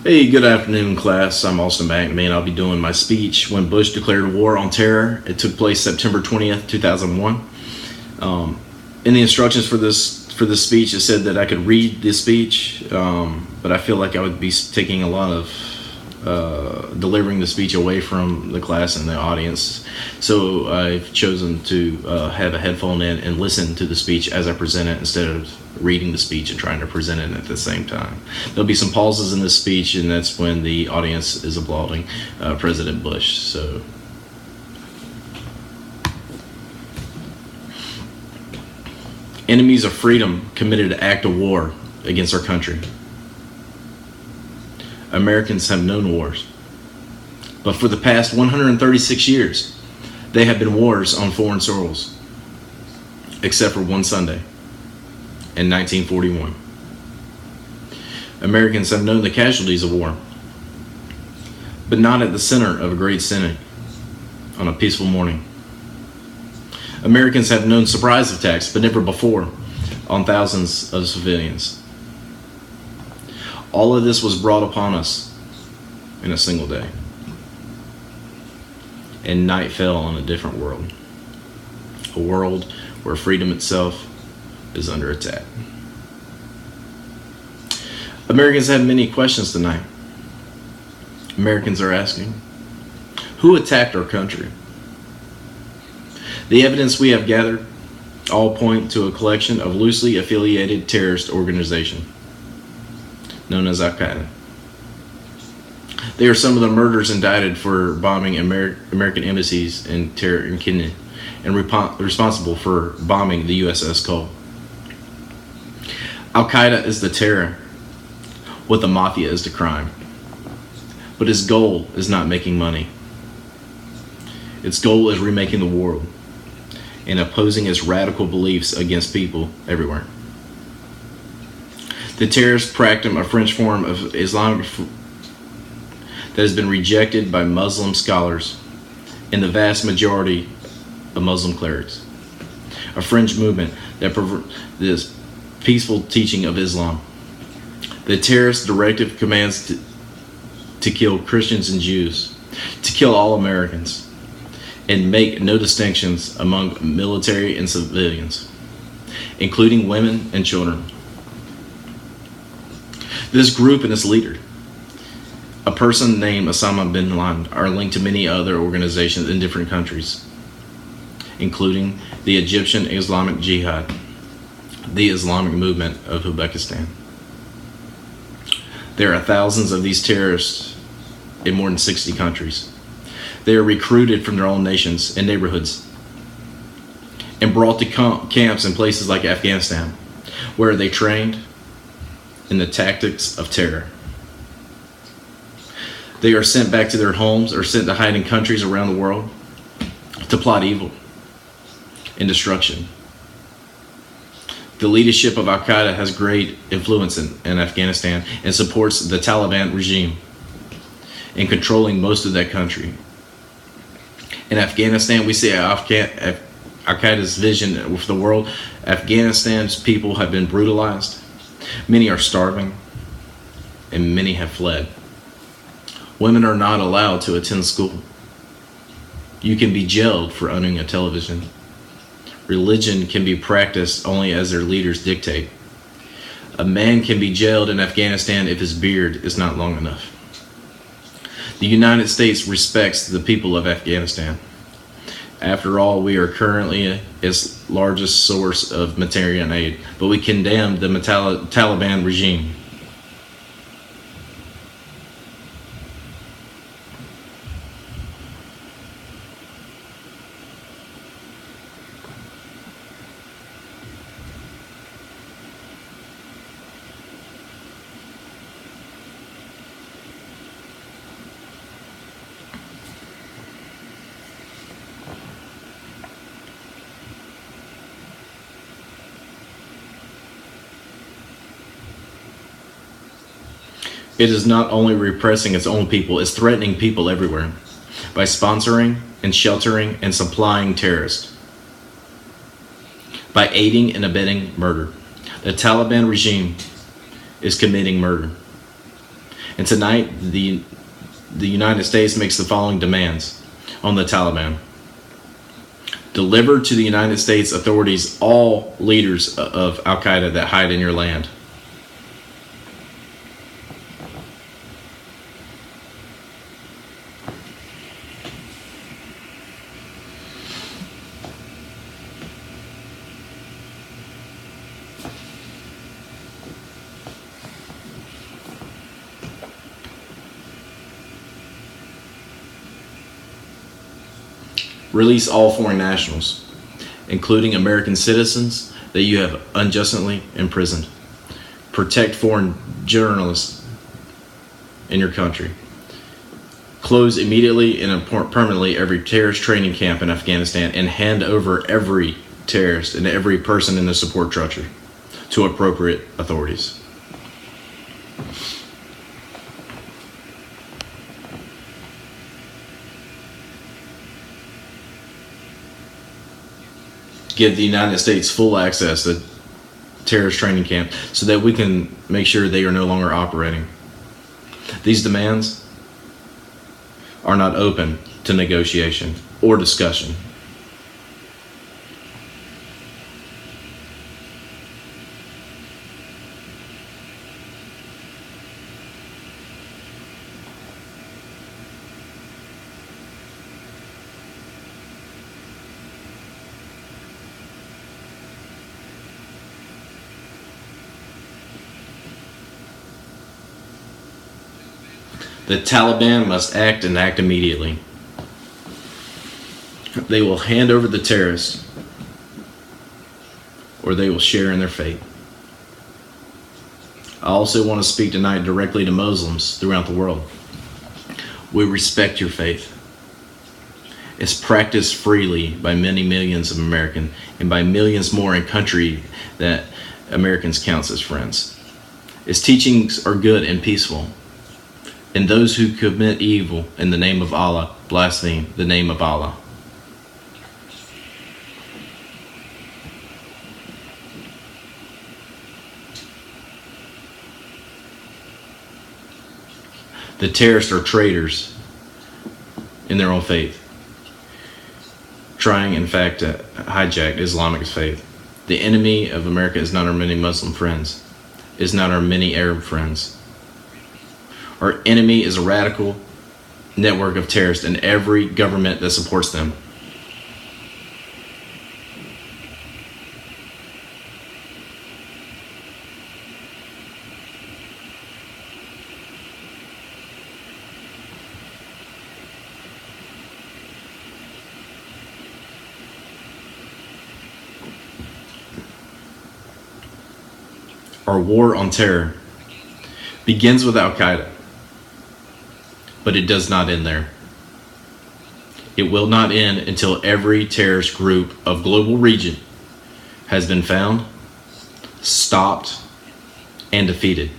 Hey, good afternoon, class. I'm Austin McNamee. I'll be doing my speech when Bush declared war on terror. It took place September 20th, 2001. In the instructions for this speech, it said that I could read this speech, but I feel like I would be taking a lot of delivering the speech away from the class and the audience. So I've chosen to have a headphone in and listen to the speech as I present it instead of reading the speech and trying to present it at the same time. There'll be some pauses in this speech, and that's when the audience is applauding President Bush. So, enemies of freedom committed an act of war against our country. Americans have known wars, but for the past 136 years, they have been wars on foreign soils, except for one Sunday in 1941. Americans have known the casualties of war, but not at the center of a great Senate on a peaceful morning. Americans have known surprise attacks, but never before on thousands of civilians. All of this was brought upon us in a single day, and night fell on a different world, a world where freedom itself is under attack. Americans have many questions tonight. Americans are asking, who attacked our country? The evidence we have gathered all point to a collection of loosely affiliated terrorist organizations known as Al-Qaeda. They are some of the murderers indicted for bombing American embassies in Kenya and responsible for bombing the USS Cole. Al-Qaeda is the terror, what the mafia is the crime. But its goal is not making money. Its goal is remaking the world and opposing its radical beliefs against people everywhere. The terrorists practice a French form of Islam that has been rejected by Muslim scholars and the vast majority of Muslim clerics. A fringe movement that this peaceful teaching of Islam. The terrorist directive commands to kill Christians and Jews, to kill all Americans, and make no distinctions among military and civilians, including women and children. This group and its leader, a person named Osama bin Laden, are linked to many other organizations in different countries, including the Egyptian Islamic Jihad, the Islamic movement of Uzbekistan. There are thousands of these terrorists in more than 60 countries. They are recruited from their own nations and neighborhoods and brought to camps in places like Afghanistan, where they trained in the tactics of terror. They are sent back to their homes or sent to hide in countries around the world to plot evil and destruction. The leadership of Al-Qaeda has great influence in Afghanistan and supports the Taliban regime in controlling most of that country. In Afghanistan, we see Al-Qaeda's vision of the world. Afghanistan's people have been brutalized. Many are starving, and many have fled. Women are not allowed to attend school. You can be jailed for owning a television. Religion can be practiced only as their leaders dictate. A man can be jailed in Afghanistan if his beard is not long enough. The United States respects the people of Afghanistan. After all, we are currently its largest source of humanitarian aid, but we condemn the Taliban regime. It is not only repressing its own people, it's threatening people everywhere by sponsoring and sheltering and supplying terrorists, by aiding and abetting murder. The Taliban regime is committing murder. And tonight, the United States makes the following demands on the Taliban. Deliver to the United States authorities all leaders of Al-Qaeda that hide in your land. Release all foreign nationals, including American citizens that you have unjustly imprisoned. Protect foreign journalists in your country. Close immediately and permanently every terrorist training camp in Afghanistan, and hand over every terrorist and every person in the support structure to appropriate authorities. Give the United States full access to terrorist training camp so that we can make sure they are no longer operating. These demands are not open to negotiation or discussion. The Taliban must act and act immediately. They will hand over the terrorists, or they will share in their fate. I also want to speak tonight directly to Muslims throughout the world. We respect your faith. It's practiced freely by many millions of Americans and by millions more in countries that Americans count as friends. Its teachings are good and peaceful. And those who commit evil in the name of Allah blaspheme the name of Allah. The terrorists are traitors in their own faith, trying in fact to hijack Islamic faith. The enemy of America is not our many Muslim friends, is not our many Arab friends. Our enemy is a radical network of terrorists and every government that supports them. Our war on terror begins with Al-Qaeda. But it does not end there. It will not end until every terrorist group of global region has been found, stopped, and defeated.